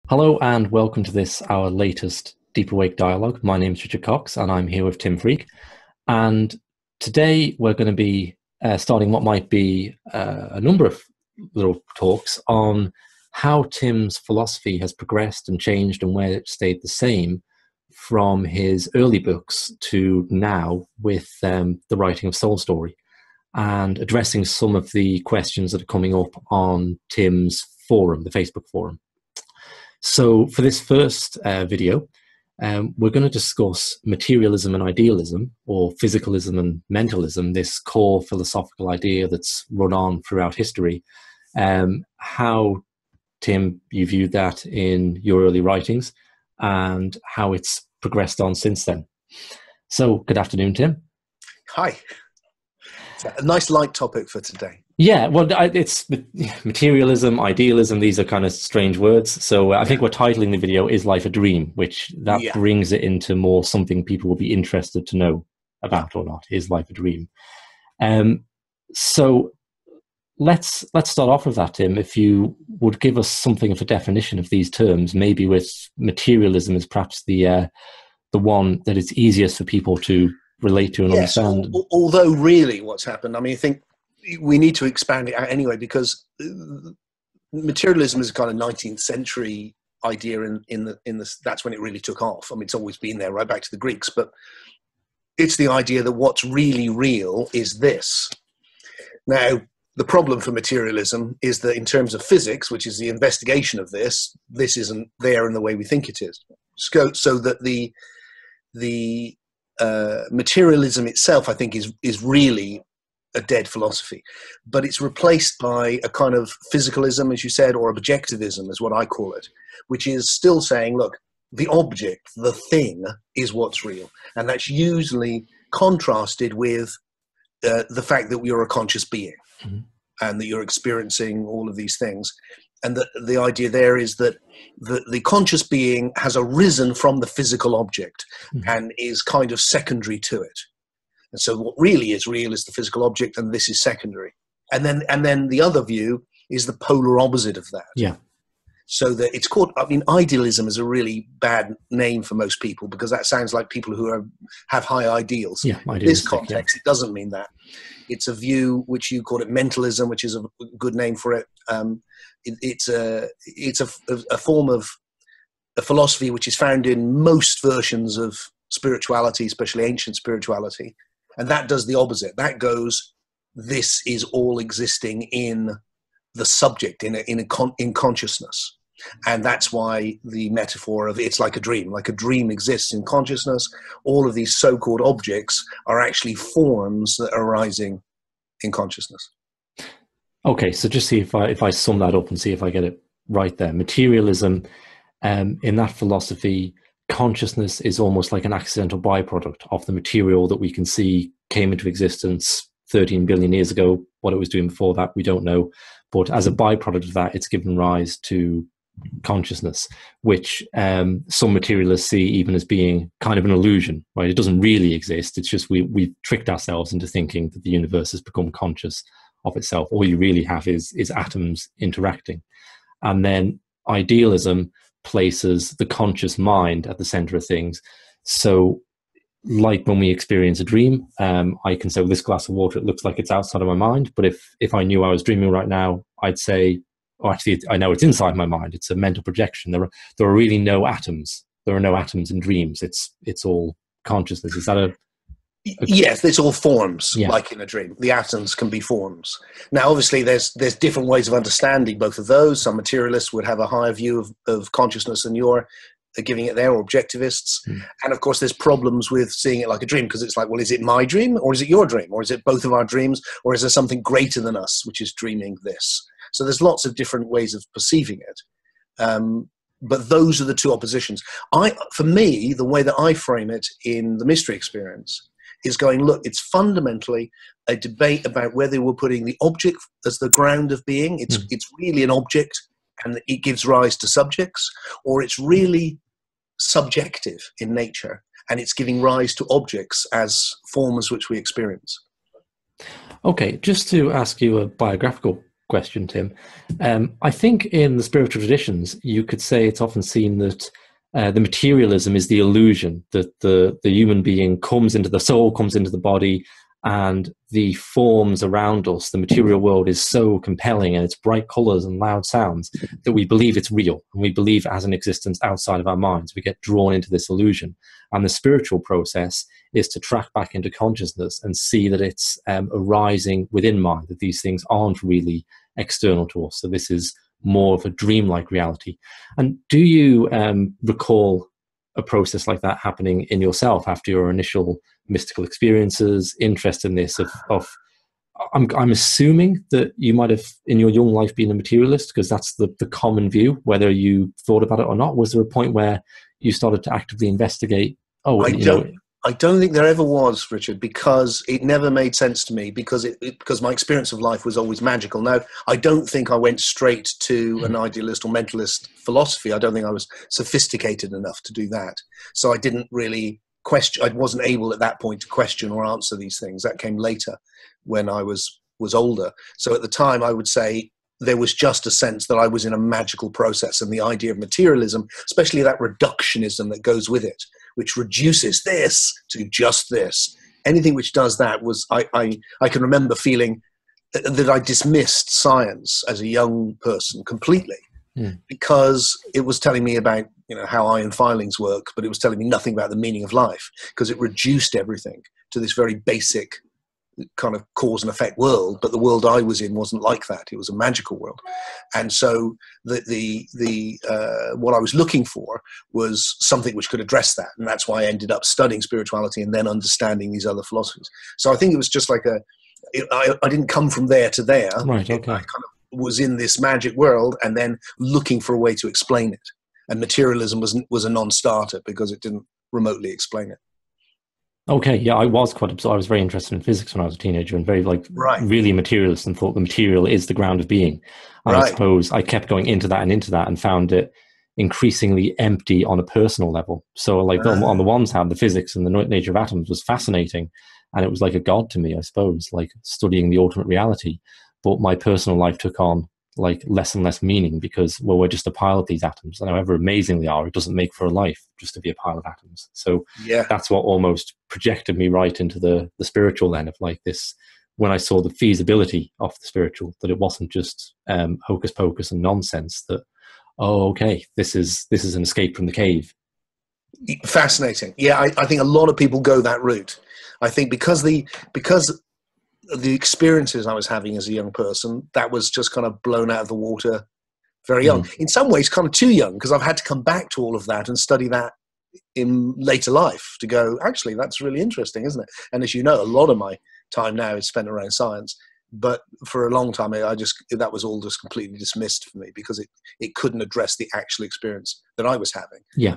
Hello and welcome to this, our latest Deep Awake dialogue. My name is Richard Cox and I'm here with Tim Freke. And today we're going to be starting what might be a number of little talks on how Tim's philosophy has progressed and changed and where it stayed the same from his early books to now with the writing of Soul Story, and addressing some of the questions that are coming up on Tim's forum, the Facebook forum. So for this first video, we're going to discuss materialism and idealism, or physicalism and mentalism, this core philosophical idea that's run on throughout history. How, Tim, you viewed that in your early writings and how it's progressed on since then. So good afternoon, Tim. Hi. It's a nice light topic for today. Yeah, well, it's materialism, idealism, these are kind of strange words. So I think we're titling the video, Is Life a Dream? Which that brings it into more something people will be interested to know about or not. Is life a dream? So let's start off with that, Tim. If you would give us something of a definition of these terms, maybe with materialism is perhaps the one that it's easiest for people to relate to and understand. Although really what's happened, I mean, I think we need to expand it out anyway, because materialism is a kind of 19th century idea that's when it really took off. I mean, it's always been there right back to the Greeks, but it's the idea that what's really real is this. Now, the problem for materialism is that in terms of physics, which is the investigation of this isn't there in the way we think it is. So that the materialism itself, I think, is really a dead philosophy, but it's replaced by a kind of physicalism, as you said, or objectivism is what I call it, which is still saying, look, the object, the thing, is what's real. And that's usually contrasted with the fact that you're a conscious being and that you're experiencing all of these things. And the idea there is that the conscious being has arisen from the physical object and is kind of secondary to it. And so what really is real is the physical object, and this is secondary. And then the other view is the polar opposite of that. Yeah. So that it's called, I mean, idealism is a really bad name for most people, because that sounds like people who have high ideals. Yeah, in this context, it doesn't mean that. It's a view which you call it mentalism, which is a good name for it. It's a form of a philosophy which is found in most versions of spirituality, especially ancient spirituality. And that does the opposite. That goes, this is all existing in the subject, in consciousness. And that's why the metaphor of it's like a dream exists in consciousness. All of these so-called objects are actually forms that are arising in consciousness. Okay, so just see if I sum that up and see if I get it right there. Materialism, in that philosophy, consciousness is almost like an accidental byproduct of the material that we can see came into existence 13 billion years ago. What it was doing before that, we don't know. But as a byproduct of that, it's given rise to consciousness, which some materialists see even as being kind of an illusion, right? It doesn't really exist. It's just we've tricked ourselves into thinking that the universe has become conscious of itself. All you really have is atoms interacting. And then idealism places the conscious mind at the center of things. So like when we experience a dream, I can say, well, this glass of water, it looks like it's outside of my mind. But if I knew I was dreaming right now, I'd say, oh, actually, I know it's inside my mind. It's a mental projection. There are really no atoms. There are no atoms in dreams. It's all consciousness. Is that a Yes, it's all forms, like in a dream. The atoms can be forms. Now, obviously, there's different ways of understanding both of those. Some materialists would have a higher view of consciousness than you're giving it there, or objectivists. And, of course, there's problems with seeing it like a dream, because it's like, well, is it my dream, or is it your dream? Or is it both of our dreams? Or is there something greater than us, which is dreaming this? So there's lots of different ways of perceiving it. But those are the two oppositions. For me, the way that I frame it in the mystery experience is going, look, it's fundamentally a debate about whether we're putting the object as the ground of being. It's really an object and it gives rise to subjects, or it's really subjective in nature and it's giving rise to objects as forms which we experience. Okay, just to ask you a biographical question, Tim. I think in the spiritual traditions, you could say it's often seen that the materialism is the illusion that the human being comes into the soul, comes into the body, and the forms around us, the material world, is so compelling and its bright colors and loud sounds that we believe it's real and we believe it has an existence outside of our minds. We get drawn into this illusion. And the spiritual process is to track back into consciousness and see that it's arising within mind, that these things aren't really external to us. So this is more of a dreamlike reality. And do you recall a process like that happening in yourself after your initial mystical experiences, interest in this I'm assuming that you might have in your young life been a materialist, because that's the common view, whether you thought about it or not. Was there a point where you started to actively investigate? I don't think there ever was, Richard, because it never made sense to me, because my experience of life was always magical. Now, I don't think I went straight to an idealist or mentalist philosophy. I don't think I was sophisticated enough to do that. So I didn't really question. I wasn't able at that point to question or answer these things. That came later when I was older. So at the time, I would say there was just a sense that I was in a magical process, and the idea of materialism, especially that reductionism that goes with it, which reduces this to just this. Anything which does that was, I can remember feeling that I dismissed science as a young person completely, because it was telling me about, how iron filings work, but it was telling me nothing about the meaning of life, because it reduced everything to this very basic kind of cause and effect world. But the world I was in wasn't like that. It was a magical world. And so what I was looking for was something which could address that. And that's why I ended up studying spirituality and then understanding these other philosophies. So I think it was just like I didn't come from there to there. Right, okay. I kind of was in this magic world and then looking for a way to explain it. And materialism was a non-starter because it didn't remotely explain it. Okay, yeah, I was very interested in physics when I was a teenager, and very really materialist, and thought the material is the ground of being. And I suppose I kept going into that and found it increasingly empty on a personal level. So on the one hand, the physics and the nature of atoms was fascinating, and it was like a god to me, I suppose, like studying the ultimate reality. But my personal life took on less and less meaning, because we're just a pile of these atoms, and however amazing they are, it doesn't make for a life just to be a pile of atoms. So that's what almost projected me right into the spiritual then, of this, when I saw the feasibility of the spiritual, that it wasn't just hocus pocus and nonsense, that this is an escape from the cave. Fascinating. I think a lot of people go that route. I think because the experiences I was having as a young person, that was just kind of blown out of the water very young. In some ways, kind of too young, because I've had to come back to all of that and study that in later life to go, actually, that's really interesting, isn't it? And as you know, a lot of my time now is spent around science. But for a long time, that was all just completely dismissed for me, because it couldn't address the actual experience that I was having. Yeah.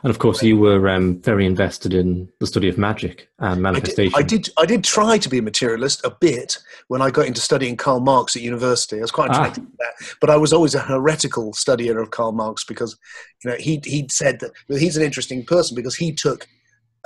And of course, you were very invested in the study of magic and manifestation. I did try to be a materialist a bit when I got into studying Karl Marx at university. I was quite attracted to that, but I was always a heretical studier of Karl Marx, because he'd said that he's an interesting person, because he took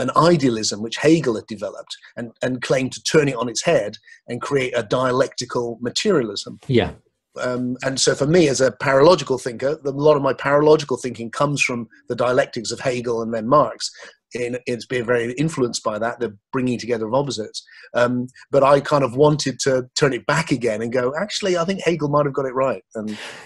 an idealism which Hegel had developed and claimed to turn it on its head and create a dialectical materialism. Yeah. And so for me, as a paralogical thinker, a lot of my paralogical thinking comes from the dialectics of Hegel and then Marx. It's been very influenced by that, the bringing together of opposites. But I kind of wanted to turn it back again and go, actually, I think Hegel might have got it right.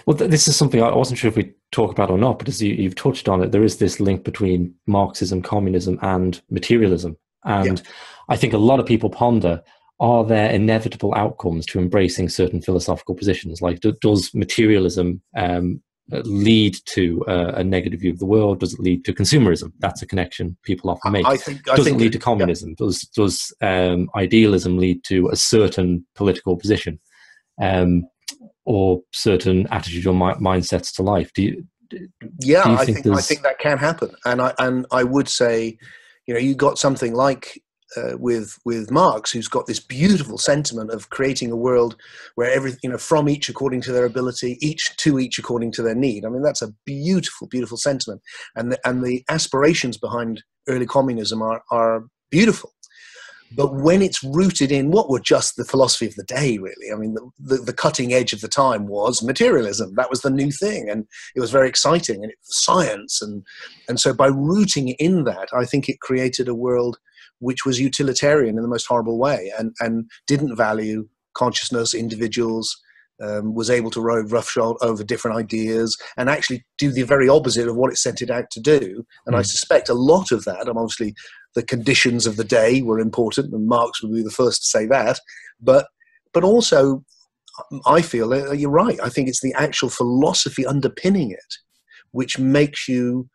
Well, this is something I wasn't sure if we talk about or not, but as you've touched on it, there is this link between Marxism, communism, and materialism. And I think a lot of people ponder, are there inevitable outcomes to embracing certain philosophical positions? Does materialism lead to a negative view of the world? Does it lead to consumerism? That's a connection people often make. Does it lead to communism? Does idealism lead to a certain political position, or certain attitudes or mindsets to life? I think that can happen, and I would say, you got something like with Marx, who's got this beautiful sentiment of creating a world where everything, from each according to their ability, each according to their need. I mean, that's a beautiful, beautiful sentiment, and the aspirations behind early communism are beautiful. But when it's rooted in what were just the philosophy of the day, really, I mean, the cutting edge of the time was materialism. That was the new thing, and it was very exciting, and it was science. And so by rooting in that, I think it created a world which was utilitarian in the most horrible way, and didn't value consciousness, individuals, was able to ride roughshod over different ideas and actually do the very opposite of what it set it out to do. And I suspect a lot of that, and obviously the conditions of the day were important, and Marx would be the first to say that, but also I feel you're right. I think it's the actual philosophy underpinning it which makes you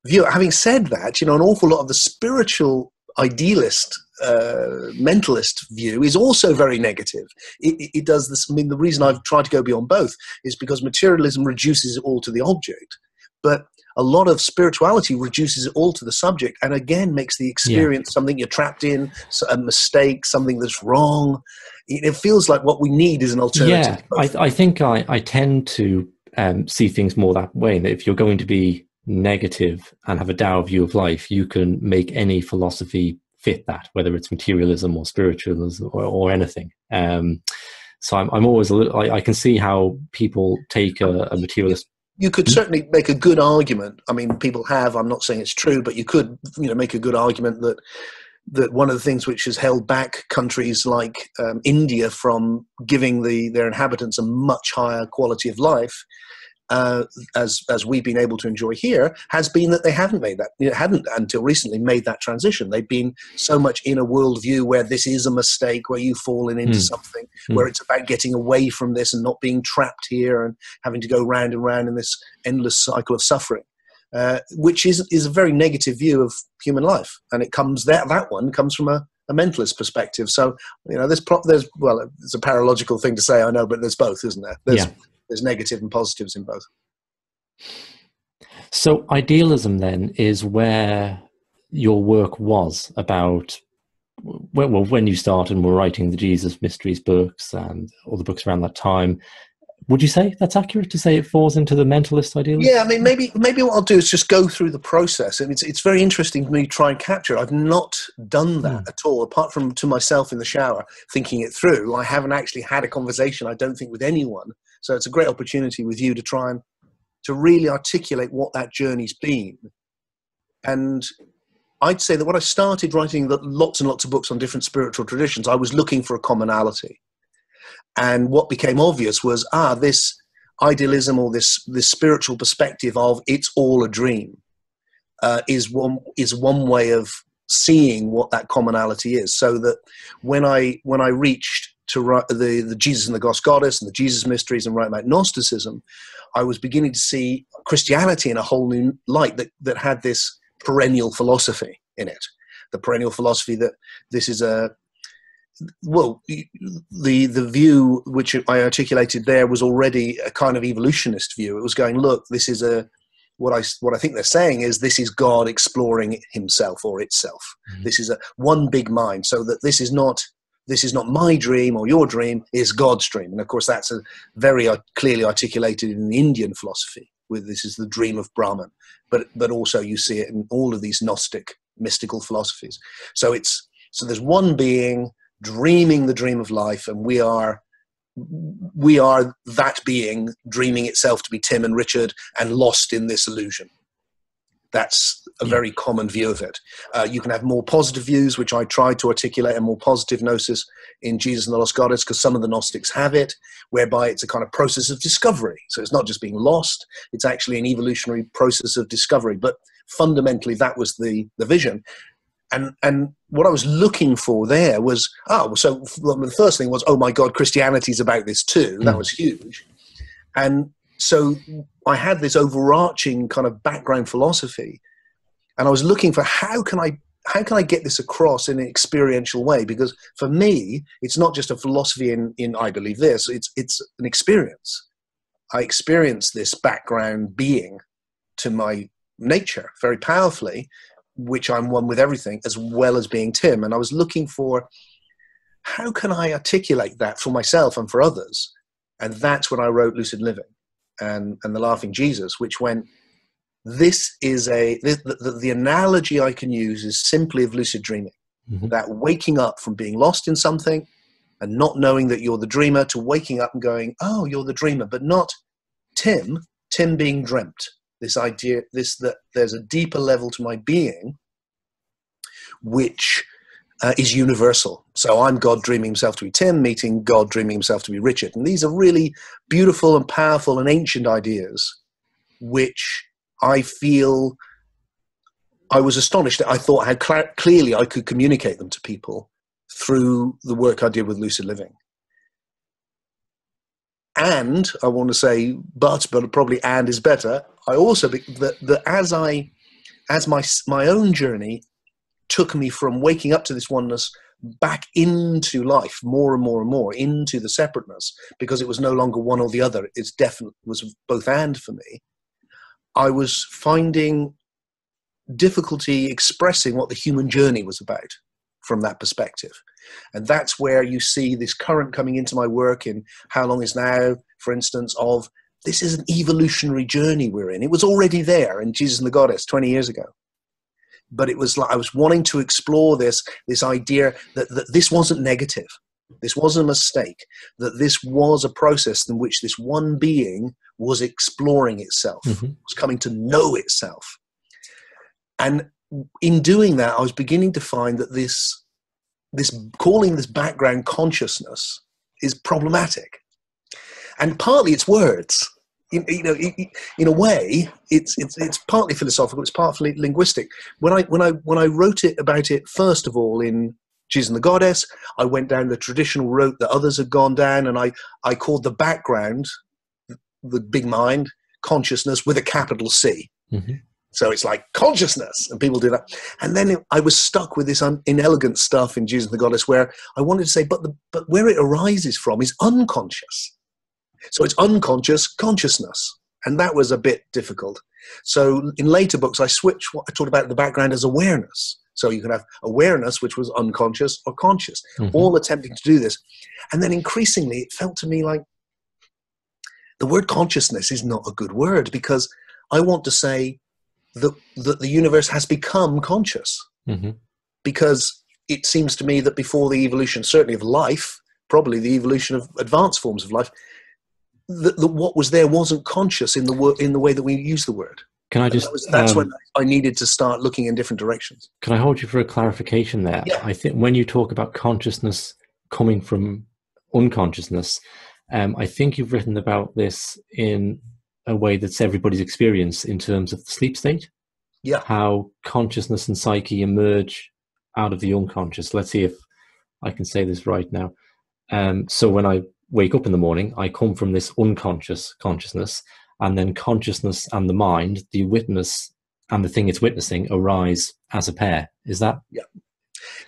view it. Having said that, an awful lot of the spiritual idealist mentalist view is also very negative. It does this. I mean, the reason I've tried to go beyond both is because materialism reduces it all to the object, but a lot of spirituality reduces it all to the subject, and again makes the experience something you're trapped in, a mistake, something that's wrong. It feels like what we need is an alternative. I think I tend to see things more that way, that if you're going to be negative and have a dour view of life, you can make any philosophy fit that, whether it's materialism or spiritualism or anything. So I'm always a little, I can see how people take a materialist. You could certainly make a good argument. I mean, people have, I'm not saying it's true, but you could make a good argument that one of the things which has held back countries like India from giving their inhabitants a much higher quality of life, as we've been able to enjoy here, has been that they hadn't until recently made that transition. They've been so much in a worldview where this is a mistake, where you've fallen into something, where it's about getting away from this and not being trapped here and having to go round and round in this endless cycle of suffering, which is a very negative view of human life. And it comes that one comes from a mentalist perspective. So there's it's a paralogical thing to say, I know, but there's both, isn't there? There's negative and positives in both. So idealism then is where your work was about, when you started and were writing the Jesus Mysteries books and all the books around that time. Would you say that's accurate to say it falls into the mentalist idealism? Yeah, I mean, maybe what I'll do is just go through the process. And it's very interesting for me to try and capture it. I've not done that at all, apart from to myself in the shower, thinking it through. I haven't actually had a conversation, I don't think, with anyone. So it's a great opportunity with you to try and to really articulate what that journey's been. And I'd say that when I started writing lots and lots of books on different spiritual traditions, I was looking for a commonality. And what became obvious was, this idealism or this spiritual perspective of it's all a dream is one way of seeing what that commonality is. So that when I reached to write the Jesus and the Ghost Goddess and the Jesus Mysteries and write about Gnosticism, I was beginning to see Christianity in a whole new light that had this perennial philosophy in it. The perennial philosophy that this is the view which I articulated there was already a kind of evolutionist view. It was going, look, this is what I think they're saying is this is God exploring himself or itself. This is one big mind, so that this is not my dream or your dream, is God's dream. And of course that's a very clearly articulated in the Indian philosophy, where this is the dream of Brahman, but also you see it in all of these Gnostic mystical philosophies. So there's one being dreaming the dream of life, and we are that being dreaming itself to be Tim and Richard and lost in this illusion. That's a very common view of it. You can have more positive views, which I tried to articulate, a more positive gnosis in Jesus and the Lost Goddess, because some of the Gnostics have it, whereby it's a kind of process of discovery. So it's not just being lost, it's actually an evolutionary process of discovery. But fundamentally, that was the vision. And what I was looking for there was, so the first thing was, oh my God, Christianity's about this too. That was huge. And so I had this overarching kind of background philosophy, and I was looking for how can I get this across in an experiential way? Because for me, it's not just a philosophy in I believe this, it's an experience. I experience this background being to my nature very powerfully, which I'm one with everything, as well as being Tim. And I was looking for how can I articulate that for myself and for others? And that's when I wrote Lucid Living and The Laughing Jesus, which went, the analogy I can use is simply of lucid dreaming. Mhm. That waking up from being lost in something and not knowing that you're the dreamer, to waking up and going, oh, you're the dreamer, but not Tim being dreamt. This idea, that there's a deeper level to my being, which is universal. So I'm God dreaming himself to be Tim, meeting God dreaming himself to be Richard. And these are really beautiful and powerful and ancient ideas, which I feel I was astonished that I thought how clearly I could communicate them to people through the work I did with lucid living. And I want to say, but probably and is better. I also, that as my own journey took me from waking up to this oneness back into life more and more and more, into the separateness, because it was no longer one or the other. It's definitely was both and for me. I was finding difficulty expressing what the human journey was about from that perspective. And that's where you see this current coming into my work in How Long Is Now, for instance, of this is an evolutionary journey we're in. It was already there in Jesus and the Goddess 20 years ago. But it was like I was wanting to explore this idea that this wasn't negative. This wasn't a mistake, that this was a process in which this one being was exploring itself, was coming to know itself. And in doing that, I was beginning to find that this calling this background consciousness is problematic. And partly it's words. In a way, it's partly philosophical, it's partly linguistic. When I wrote about it, first of all, in Jesus and the Goddess, I went down the traditional route that others had gone down, and I called the background, the big mind, consciousness with a capital C. Mm-hmm. So it's like consciousness, and people do that. And then I was stuck with this inelegant stuff in Jesus and the Goddess, where I wanted to say, but where it arises from is unconscious. So it's unconscious consciousness. And that was a bit difficult. So in later books, I talked about the background as awareness. So you can have awareness, which was unconscious or conscious, all attempting to do this. And then increasingly, it felt to me like the word consciousness is not a good word, because I want to say that the universe has become conscious. Because it seems to me that before the evolution, certainly of life, probably the evolution of advanced forms of life, that what was there wasn't conscious in the way that we use the word. Can I just? That's when I needed to start looking in different directions. Can I hold you for a clarification there? Yeah. I think when you talk about consciousness coming from unconsciousness, I think you've written about this in a way that's everybody's experience in terms of the sleep state. Yeah. How consciousness and psyche emerge out of the unconscious. Let's see if I can say this right now. So when I wake up in the morning, I come from this unconscious consciousness, and then consciousness and the mind, the witness and the thing it's witnessing, arise as a pair. Is that? Yeah.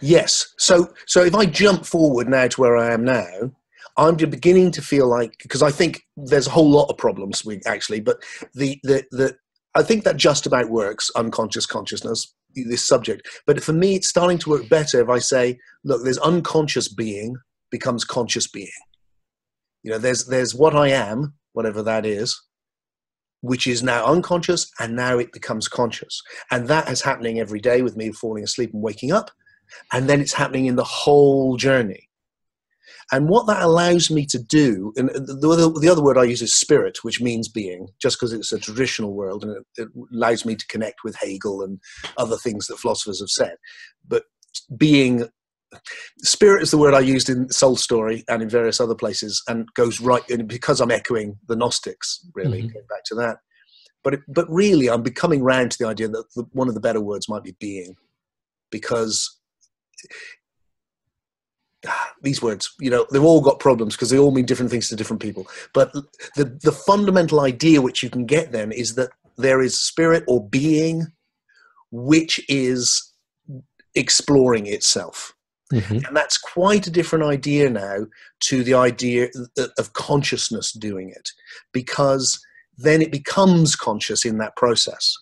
Yes. So if I jump forward now to where I am now, I'm beginning to feel like, because I think there's a whole lot of problems actually, but I think that just about works, unconscious consciousness, this subject. But for me, it's starting to work better if I say, look, there's unconscious being becomes conscious being. There's what I am, whatever that is, which is now unconscious, and now it becomes conscious. And that is happening every day with me falling asleep and waking up. And then it's happening in the whole journey. And what that allows me to do, and the other word I use is spirit, which means being, just because it's a traditional word, and it allows me to connect with Hegel and other things that philosophers have said. But being, spirit is the word I used in Soul Story and in various other places, and goes right, and because I'm echoing the Gnostics, really, going back to that. But really, I'm becoming round to the idea that one of the better words might be being, because these words, they've all got problems because they all mean different things to different people. But the fundamental idea which you can get then is that there is spirit or being which is exploring itself. And that's quite a different idea now to the idea of consciousness doing it, because then it becomes conscious in that process.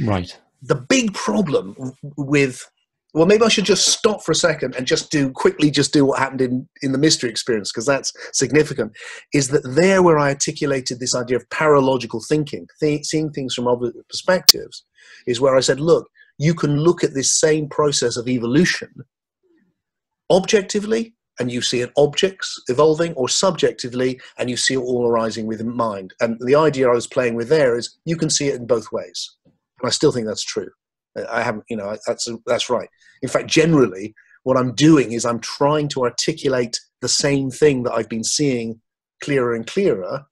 Right. The big problem with, well, maybe I should just stop for a second and just do what happened in the mystery experience, because that's significant, is that there where I articulated this idea of paralogical thinking, seeing things from other perspectives, is where I said, look, you can look at this same process of evolution objectively, and you see it objects evolving, or subjectively, and you see it all arising within mind. And the idea I was playing with there is you can see it in both ways. And I still think that's true. I haven't, that's right. In fact, generally, what I'm doing is I'm trying to articulate the same thing that I've been seeing clearer and clearer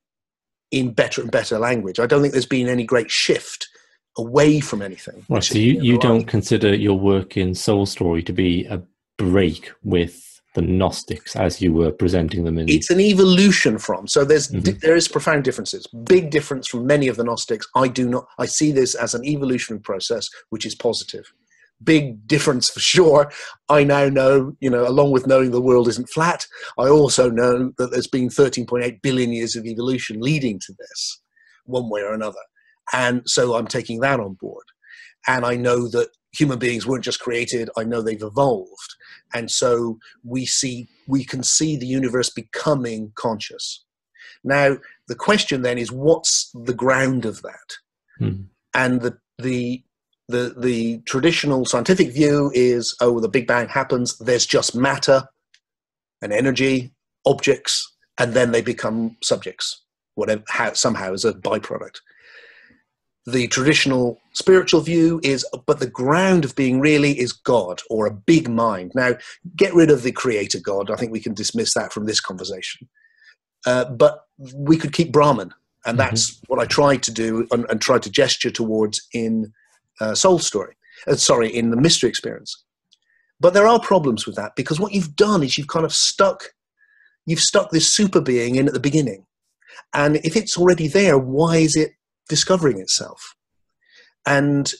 in better and better language. I don't think there's been any great shift away from anything. Right, so you don't consider your work in Soul Story to be a break with the Gnostics as you were presenting them in... It's an evolution from. So there is profound differences. Big difference from many of the Gnostics. I see this as an evolutionary process, which is positive. Big difference for sure. I now know, along with knowing the world isn't flat, I also know that there's been 13.8 billion years of evolution leading to this, one way or another. And so I'm taking that on board. And I know that human beings weren't just created, I know they've evolved. And so we can see the universe becoming conscious. Now, the question then is, what's the ground of that? And the traditional scientific view is, the Big Bang happens, there's just matter and energy, objects, and then they become subjects, somehow as a byproduct. The traditional spiritual view is, but the ground of being really is God, or a big mind. Now, get rid of the creator God. I think we can dismiss that from this conversation. But we could keep Brahman, and that's what I tried to do and tried to gesture towards in Soul Story. In the mystery experience. But there are problems with that, because what you've done is you've kind of stuck this super being in at the beginning. And if it's already there, why is it discovering itself? And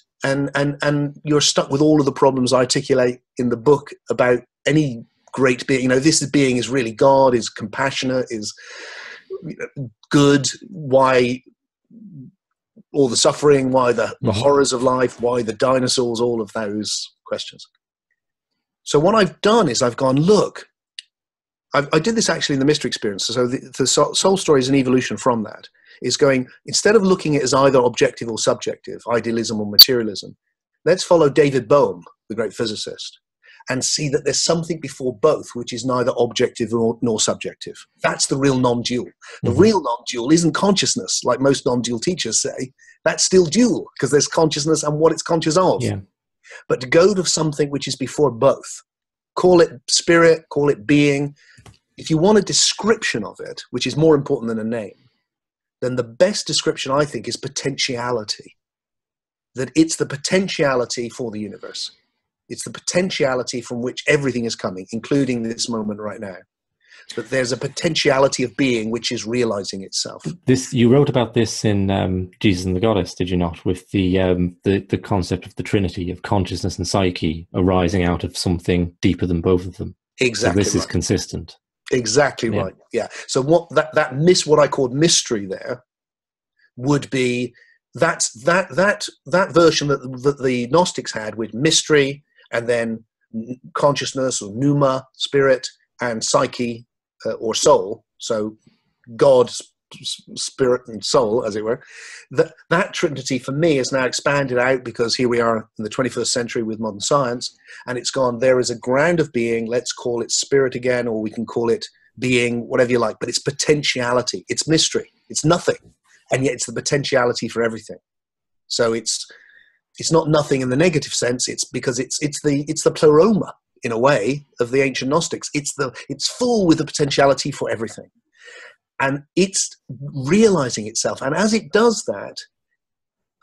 you're stuck with all of the problems I articulate in the book about any great being. This being is really God, is compassionate, is good. Why all the suffering? Why the horrors of life? Why the dinosaurs? All of those questions. So what I've done is I've gone, look, I did this actually in the mystery experience. So the Soul Story is an evolution from that. Is going, instead of looking at it as either objective or subjective, idealism or materialism, let's follow David Bohm, the great physicist, and see that there's something before both, which is neither objective nor subjective. That's the real non-dual. The real non-dual isn't consciousness, like most non-dual teachers say. That's still dual, because there's consciousness and what it's conscious of. Yeah. But to go to something which is before both, call it spirit, call it being. If you want a description of it, which is more important than a name, then the best description, I think, is potentiality. That it's the potentiality for the universe. It's the potentiality from which everything is coming, including this moment right now. But there's a potentiality of being which is realizing itself. You wrote about this in Jesus and the Goddess, did you not? With the concept of the Trinity, of consciousness and psyche arising out of something deeper than both of them. Exactly. So this is consistent. Exactly right. Yeah. So what what I called mystery there would be that version that the Gnostics had with mystery, and then consciousness or pneuma, spirit, and psyche or soul. So God, spirit, and soul, as it were. That trinity for me is now expanded out, because here we are in the 21st century with modern science, and it's gone, there is a ground of being, let's call it spirit again, or we can call it being, whatever you like, but it's potentiality, it's mystery, it's nothing, and yet it's the potentiality for everything. So it's not nothing in the negative sense, it's because it's the pleroma, in a way, of the ancient Gnostics. It's full with the potentiality for everything. And it's realizing itself. And as it does that,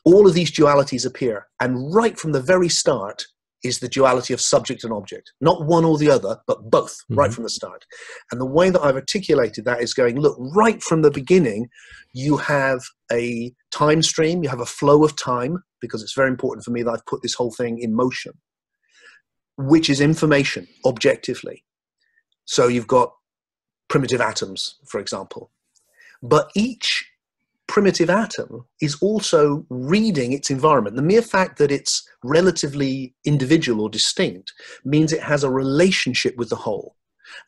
all of these dualities appear. And right from the very start is the duality of subject and object. Not one or the other, but both, right from the start. And the way that I've articulated that is going, look, right from the beginning, you have a time stream, you have a flow of time, because it's very important for me that I've put this whole thing in motion, which is information, objectively. So you've got primitive atoms, for example. But each primitive atom is also reading its environment. The mere fact that it's relatively individual or distinct means it has a relationship with the whole.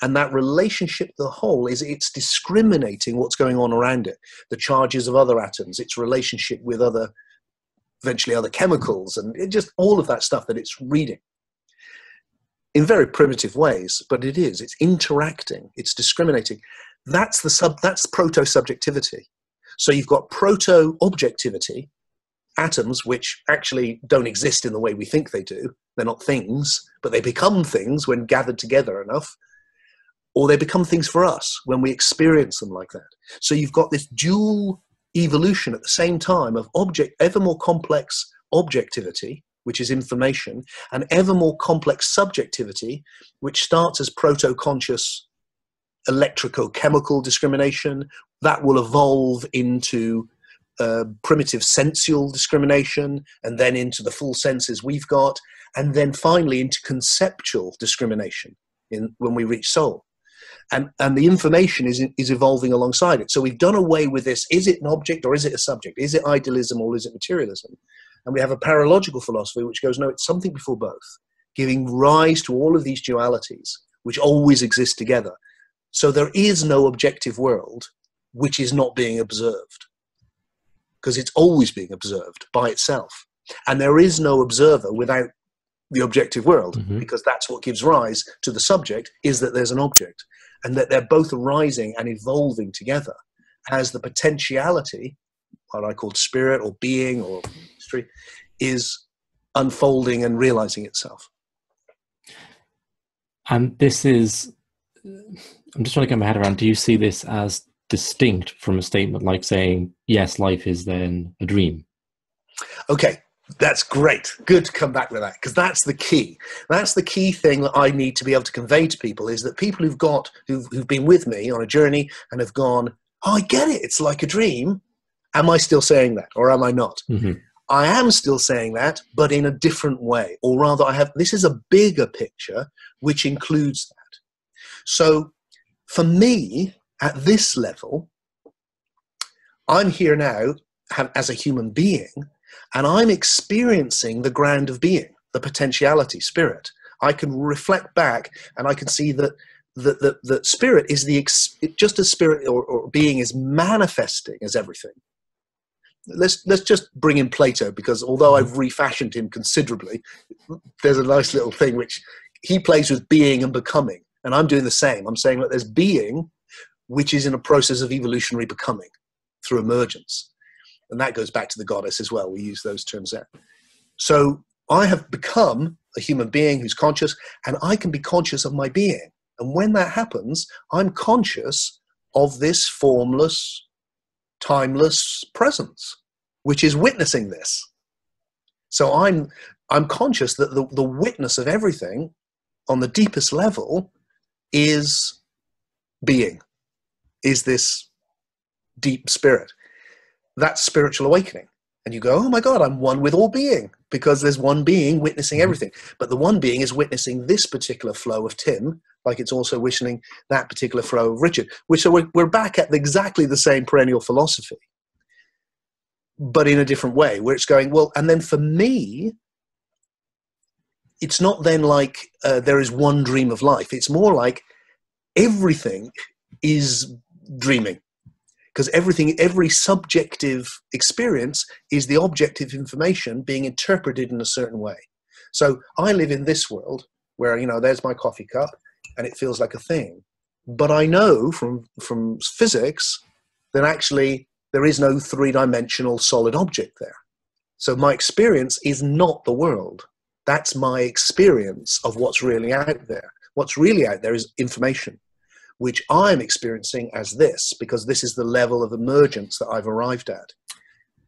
And that relationship with the whole is it's discriminating what's going on around it. The charges of other atoms, its relationship with eventually other chemicals, and just all of that stuff that it's reading. in very primitive ways, but it's interacting, it's discriminating. That's proto-subjectivity. So you've got proto-objectivity, atoms which actually don't exist in the way we think they do. They're not things, but they become things when gathered together enough, or they become things for us when we experience them like that. So you've got this dual evolution at the same time of ever more complex objectivity, which is information, and ever more complex subjectivity, which starts as proto-conscious electrico-chemical discrimination, that will evolve into primitive sensual discrimination, and then into the full senses we've got, and then finally into conceptual discrimination when we reach soul. And the information is evolving alongside it. So we've done away with this, is it an object or is it a subject? Is it idealism or is it materialism? And we have a paralogical philosophy which goes, no, it's something before both, giving rise to all of these dualities which always exist together. So there is no objective world which is not being observed, because it's always being observed by itself. And there is no observer without the objective world, because that's what gives rise to the subject, is that there's an object, and that they're both arising and evolving together as the potentiality, what I call spirit or being or history, is unfolding and realizing itself. And this is, I'm just trying to get my head around, do you see this as distinct from a statement like saying, yes, life is then a dream? Okay, that's great. Good to come back with that, because that's the key. That's the key thing that I need to be able to convey to people, is that people who've been with me on a journey and have gone, oh, I get it, it's like a dream. Am I still saying that, or am I not? I am still saying that, but in a different way. Or rather, this is a bigger picture which includes that. So for me, at this level, I'm here now as a human being, and I'm experiencing the ground of being, the potentiality, spirit. I can reflect back and I can see that the spirit is just as spirit or being is manifesting as everything. Let's just bring in Plato, because although I've refashioned him considerably, there's a nice little thing which he plays with being and becoming, and I'm doing the same. I'm saying that there's being which is in a process of evolutionary becoming through emergence, and that goes back to the goddess as well. We use those terms there. So I have become a human being who's conscious, and I can be conscious of my being, and when that happens, I'm conscious of this formless, timeless presence, which is witnessing this. So I'm conscious that the witness of everything on the deepest level is being, is this deep spirit. That's spiritual awakening. And you go, oh my God, I'm one with all being, because there's one being witnessing everything. But the one being is witnessing this particular flow of Tim, like it's also witnessing that particular flow of Richard. So we're back at exactly the same perennial philosophy, but in a different way, where it's going, well, and then for me, it's not then like there is one dream of life. It's more like everything is dreaming. Because every subjective experience is the objective information being interpreted in a certain way. So I live in this world where, there's my coffee cup and it feels like a thing. But I know from physics that actually there is no three-dimensional solid object there. So my experience is not the world. That's my experience of what's really out there. What's really out there is information, which I'm experiencing as this, because this is the level of emergence that I've arrived at.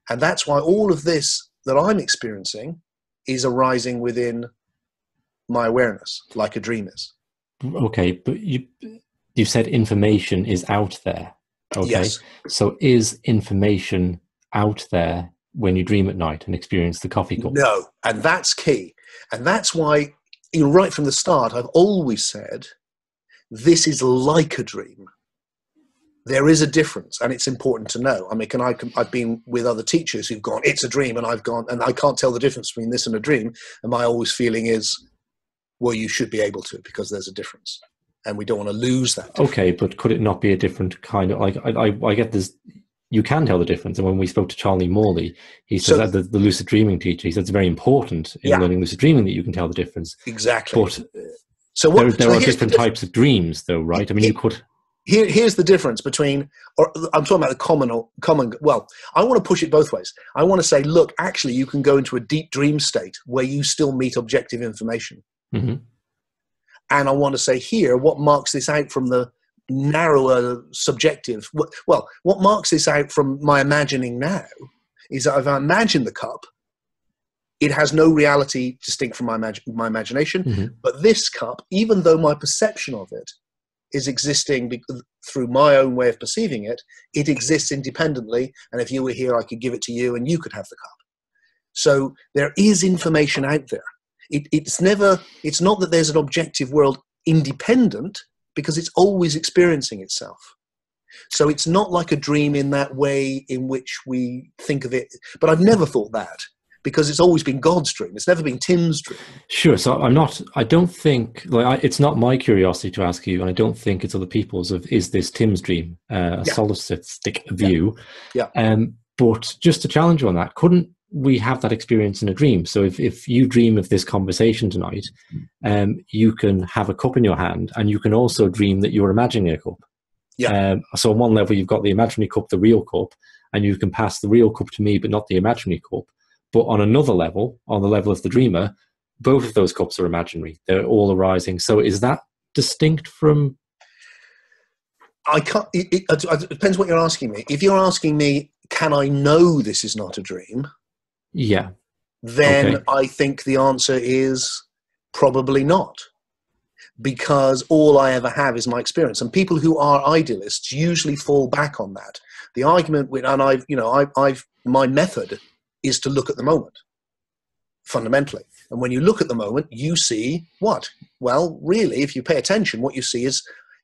And that's why all of this that I'm experiencing is arising within my awareness, like a dream is. Okay, but you said information is out there. Okay, yes. So is information out there when you dream at night and experience the coffee cup? No, and that's key. And that's why, right from the start, I've always said, this is like a dream. There is a difference, and it's important to know. I mean, I've been with other teachers who've gone, it's a dream, and I've gone, and I can't tell the difference between this and a dream. And my always feeling is, well, you should be able to, because there's a difference, and we don't want to lose that difference. Okay, but could it not be a different kind of, like, I get this, you can tell the difference. And when we spoke to Charlie Morley, he says that the lucid dreaming teacher, he said it's very important in learning lucid dreaming that you can tell the difference. Exactly. But So there are different types of dreams, though, right? I mean, you could. Here's the difference between, or I'm talking about the common. Well, I want to push it both ways. I want to say, look, actually, you can go into a deep dream state where you still meet objective information. Mm-hmm. And I want to say here, what marks this out from the narrower subjective? Well, what marks this out from my imagining now is that if I imagine the cup, it has no reality distinct from my imagination. Mm-hmm. But this cup, even though my perception of it is existing through my own way of perceiving it, it exists independently. And if you were here, I could give it to you and you could have the cup. So there is information out there. It's not that there's an objective world independent, because it's always experiencing itself. So it's not like a dream in that way in which we think of it. But I've never thought that, because it's always been God's dream. It's never been Tim's dream. Sure. So I don't think, it's not my curiosity to ask you, and I don't think it's other people's, is this Tim's dream, a solipsistic view. Yeah. But just to challenge you on that, couldn't we have that experience in a dream? So if you dream of this conversation tonight, you can have a cup in your hand, and you can also dream that you're imagining a cup. Yeah. So on one level, you've got the imaginary cup, the real cup, and you can pass the real cup to me, but not the imaginary cup. But on another level, on the level of the dreamer, both of those cups are imaginary. They're all arising. So is that distinct from... I can't. It depends what you're asking me. If you're asking me, can I know this is not a dream? Yeah. Then okay. I think the answer is probably not, because all I ever have is my experience. And people who are idealists usually fall back on that. The argument, my method is to look at the moment, fundamentally. And when you look at the moment, you see what? Well, really, if you pay attention, what you see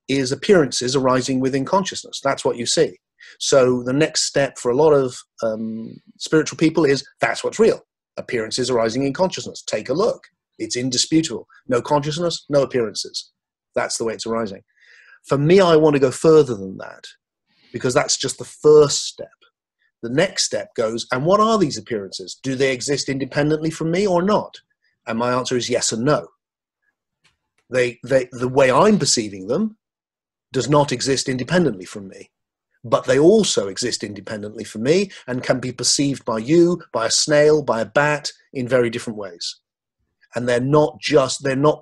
is appearances arising within consciousness. That's what you see. So the next step for a lot of spiritual people is, that's what's real. Appearances arising in consciousness. Take a look. It's indisputable. No consciousness, no appearances. That's the way it's arising. For me, I want to go further than that, because that's just the first step. The next step goes, and what are these appearances? Do they exist independently from me or not? And my answer is yes and no. The way I'm perceiving them does not exist independently from me. But they also exist independently from me and can be perceived by you, by a snail, by a bat, in very different ways. And they're not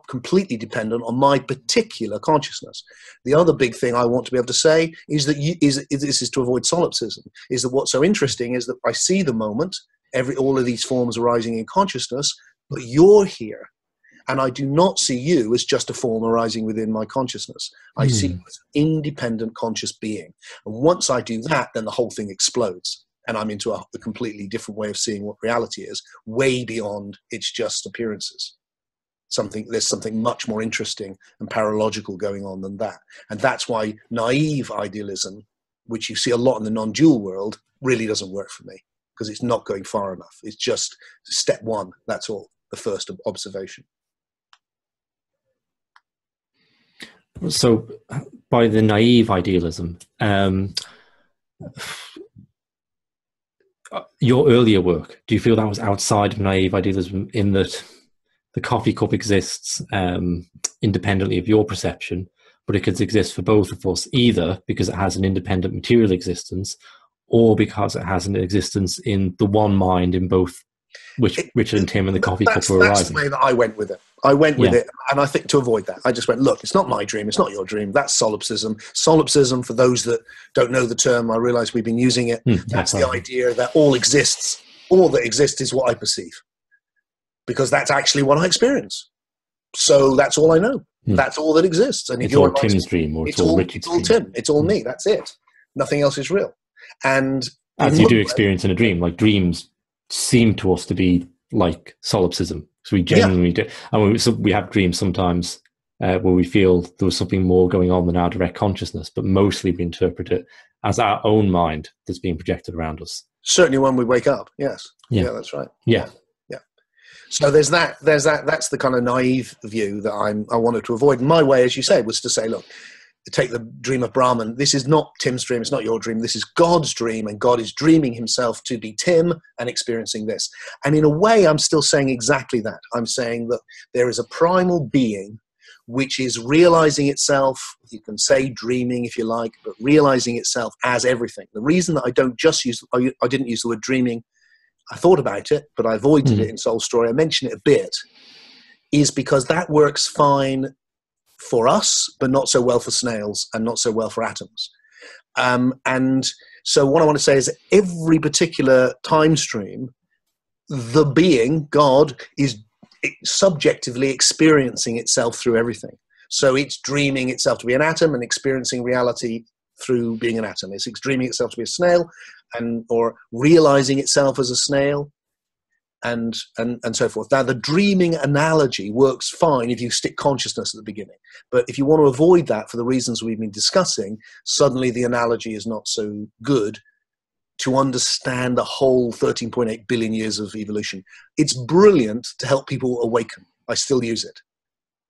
completely dependent on my particular consciousness. The other big thing I want to be able to say is that this is to avoid solipsism, is that what's so interesting is that I see the moment, all of these forms arising in consciousness, but you're here. And I do not see you as just a form arising within my consciousness. I see you as an independent conscious being. And once I do that, then the whole thing explodes. And I'm into a completely different way of seeing what reality is, way beyond it's just appearances. There's something much more interesting and paralogical going on than that. And that's why naive idealism, which you see a lot in the non-dual world, really doesn't work for me, because it's not going far enough. It's just step one. That's all, the first observation. So by the naive idealism, your earlier work, do you feel that was outside of naive idealism, in that the coffee cup exists independently of your perception, but it could exist for both of us, either because it has an independent material existence, or because it has an existence in the one mind in both, which Richard and Tim and the coffee cup were arising? That's the way that I went with it. I went with it, and I think to avoid that, I just went, look, it's not my dream, it's not your dream, that's solipsism. Solipsism, for those that don't know the term, I realize we've been using it, that's the idea that all that exists is what I perceive, because that's actually what I experience. So that's all I know. That's all that exists. And if it's all Tim's dream, or it's all Richard's dream. It's all Tim, it's all me, that's it. Nothing else is real. And as you do experience in a dream, like dreams seem to us to be like solipsism. So we genuinely do. And we have dreams sometimes where we feel there was something more going on than our direct consciousness, but mostly we interpret it as our own mind that's being projected around us. Certainly when we wake up, yes. Yeah, that's right. Yeah. So there's that. That's the kind of naive view that I wanted to avoid. And my way, as you say, was to say, look, take the dream of Brahman. This is not Tim's dream. It's not your dream. This is God's dream, and God is dreaming himself to be Tim and experiencing this. And in a way, I'm still saying exactly that. I'm saying that there is a primal being which is realizing itself. You can say dreaming if you like, but realizing itself as everything. The reason that I didn't use the word dreaming, I thought about it, but I avoided it in Soul Story. I mentioned it a bit, is because that works fine for us, but not so well for snails and not so well for atoms. And so what I want to say is every particular time stream, the being, God, is subjectively experiencing itself through everything. So it's dreaming itself to be an atom and experiencing reality through being an atom. It's dreaming itself to be a snail, or realizing itself as a snail, and so forth. Now, the dreaming analogy works fine if you stick consciousness at the beginning. But if you want to avoid that for the reasons we've been discussing, suddenly the analogy is not so good to understand the whole 13.8 billion years of evolution. It's brilliant to help people awaken. I still use it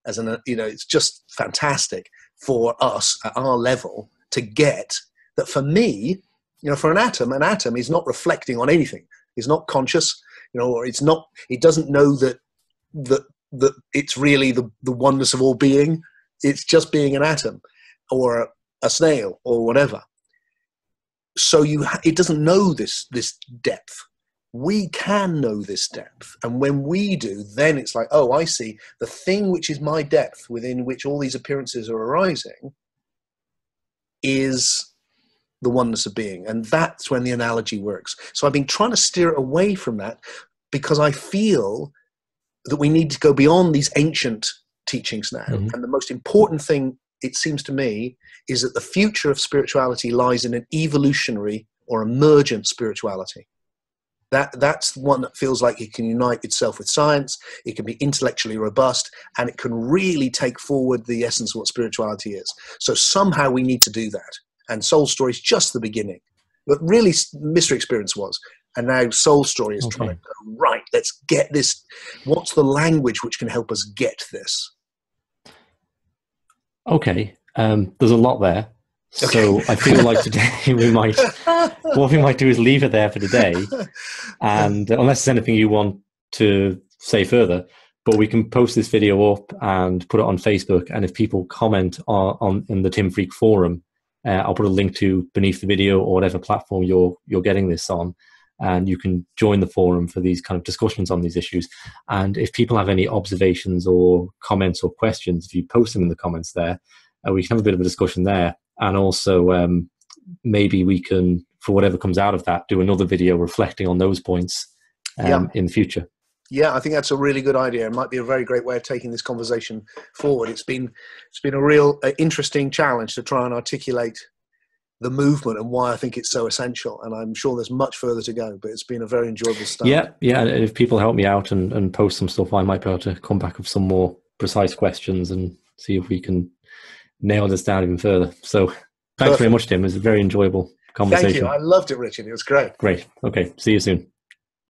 as it's just fantastic for us at our level to get that. For me, for an atom is not reflecting on anything. It's not conscious, or it's not, it doesn't know that it's really the oneness of all being. It's just being an atom or a snail or whatever. So it doesn't know this depth. We can know this depth. And when we do, then it's like, oh, I see. The thing which is my depth, within which all these appearances are arising, is the oneness of being. And that's when the analogy works. So I've been trying to steer away from that because I feel that we need to go beyond these ancient teachings now. And the most important thing, it seems to me, is that the future of spirituality lies in an evolutionary or emergent spirituality. That's one that feels like it can unite itself with science, it can be intellectually robust, and it can really take forward the essence of what spirituality is. So somehow we need to do that. And Soul Story is just the beginning. But really, Mystery Experience was. And now Soul Story is trying to go, right, let's get this. What's the language which can help us get this? Okay. There's a lot there. So I feel like today what we might do is leave it there for today. And unless there's anything you want to say further, but we can post this video up and put it on Facebook. And if people comment on in the Tim Freke forum, I'll put a link to beneath the video or whatever platform you're getting this on. And you can join the forum for these kind of discussions on these issues. And if people have any observations or comments or questions, if you post them in the comments there, we can have a bit of a discussion there. And also maybe we can, for whatever comes out of that, do another video reflecting on those points in the future. Yeah, I think that's a really good idea. It might be a very great way of taking this conversation forward. It's been a real interesting challenge to try and articulate the movement and why I think it's so essential. And I'm sure there's much further to go, but it's been a very enjoyable start. Yeah. And if people help me out and post some stuff, I might be able to come back with some more precise questions and see if we can nail this down even further. So thanks very much, Tim. It was a very enjoyable conversation. Thank you. I loved it, Richard. It was great. Great. Okay. See you soon.